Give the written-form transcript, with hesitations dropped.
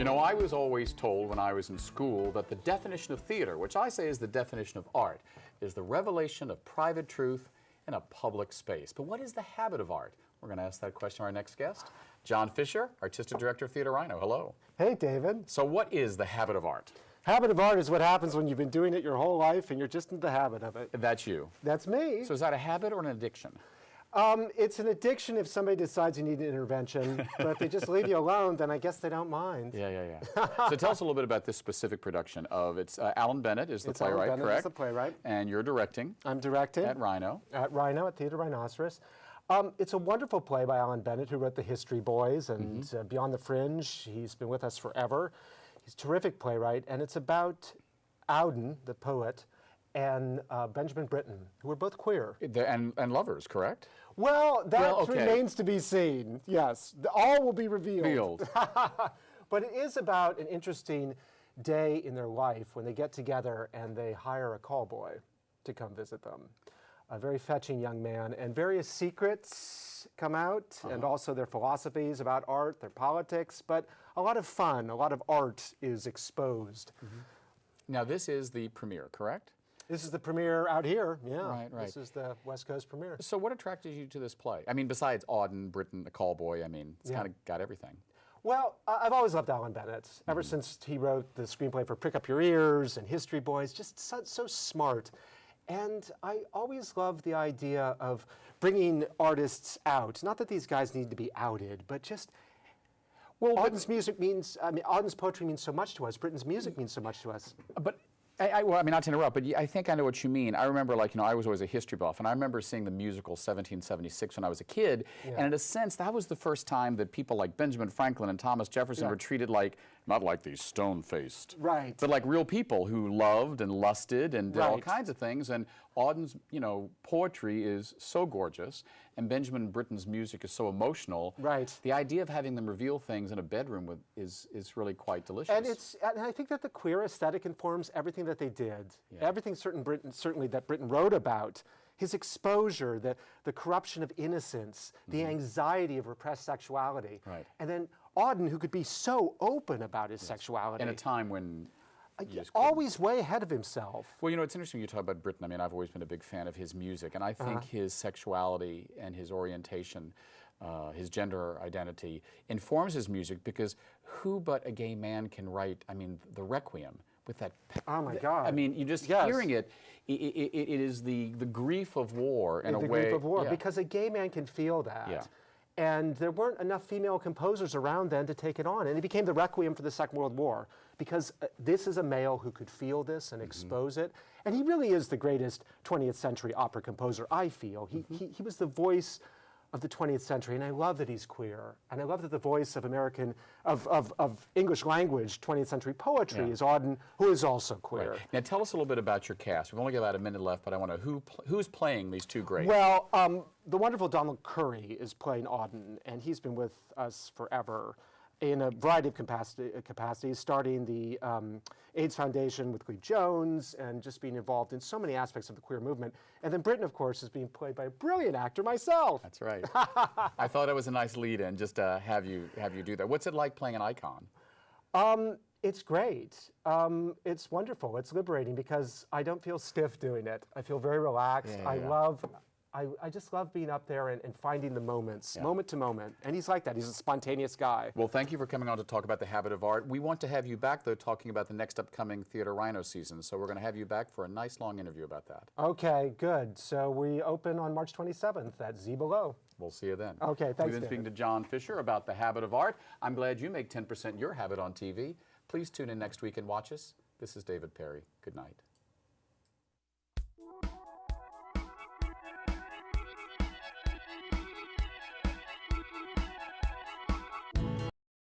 You know, I was always told when I was in school that the definition of theater, which I say is the definition of art, is the revelation of private truth in a public space. But what is the habit of art? We're going to ask that question to our next guest, John Fisher, Artistic Director of Theater Rhino. Hello. Hey, David. So what is the habit of art? Habit of art is what happens when you've been doing it your whole life and you're just in the habit of it. That's you. That's me. So is that a habit or an addiction? It's an addiction if somebody decides you need an intervention, but if they just leave you alone, then I guess they don't mind. Yeah. So tell us a little bit about this specific production of, it's Auden Bennett is the playwright, Auden Bennett correct? is the playwright. And you're directing. I'm directing. At Rhino. At Rhino, at Theater Rhinoceros. It's a wonderful play by Auden Bennett, who wrote The History Boys and Beyond the Fringe. He's been with us forever. He's a terrific playwright, and it's about Auden, the poet, and Benjamin Britten, who were both queer. And lovers, correct? Well, that okay. remains to be seen, yes. All will be revealed. But it is about an interesting day in their life when they get together and they hire a call boy to come visit them. A very fetching young man, and various secrets come out, and also their philosophies about art, their politics, but a lot of fun, a lot of art is exposed. Now this is the premiere, correct? This is the premiere out here, yeah. Right. This is the West Coast premiere. So what attracted you to this play? I mean, besides Auden, Britten, the call boy, I mean, it's kind of got everything. Well, I've always loved Auden Bennett, ever since he wrote the screenplay for Prick Up Your Ears and History Boys, just so smart. And I always loved the idea of bringing artists out. Not that these guys need to be outed, but just, well, Auden's music means, I mean, Auden's poetry means so much to us. Britten's music means so much to us. But well, I mean, not to interrupt, but I think I know what you mean. I remember, like, I was always a history buff, and I remember seeing the musical 1776 when I was a kid, and in a sense, that was the first time that people like Benjamin Franklin and Thomas Jefferson were treated like, not like these stone-faced, but like real people who loved and lusted and did all kinds of things, and Auden's, poetry is so gorgeous, and Benjamin Britten's music is so emotional. The idea of having them reveal things in a bedroom is really quite delicious. And I think that the queer aesthetic informs everything that they did. Everything certainly that Britten wrote about. His exposure, the corruption of innocence, the anxiety of repressed sexuality. And then Auden, who could be so open about his sexuality. In a time when always way ahead of himself. Well, it's interesting you talk about Britten. I mean, I've always been a big fan of his music, and I think his sexuality and his orientation, his gender identity, informs his music, because who but a gay man can write, I mean, the Requiem with that... Oh, my God. I mean, you just hearing it, it is the grief of war in a way. The grief of war, because a gay man can feel that. And there weren't enough female composers around then to take it on. And it became the Requiem for the Second World War, because this is a male who could feel this and expose it. And he really is the greatest 20th century opera composer, I feel. He was the voice of the 20th century, and I love that he's queer. And I love that the voice of of English language 20th century poetry is Auden, who is also queer. Now tell us a little bit about your cast. We've only got about a minute left, but I want to, who's playing these two greats? Well, the wonderful Donald Curry is playing Auden, and he's been with us forever in a variety of capacities, starting the AIDS Foundation with Cleve Jones, and just being involved in so many aspects of the queer movement. And then Britten, of course, is being played by a brilliant actor, myself. That's right. I thought it was a nice lead-in, just to have you do that. What's it like playing an icon? It's great. It's wonderful. It's liberating, because I don't feel stiff doing it. I feel very relaxed. I just love being up there and finding the moments, moment to moment. And he's like that. He's a spontaneous guy. Well, thank you for coming on to talk about the habit of art. We want to have you back, though, talking about the next upcoming Theater Rhino season. So we're going to have you back for a nice, long interview about that. Okay, good. So we open on March 27th at Z Below. We'll see you then. Okay, thanks, We've been speaking to John Fisher about the habit of art. I'm glad you make 10% your habit on TV. Please tune in next week and watch us. This is David Perry. Good night.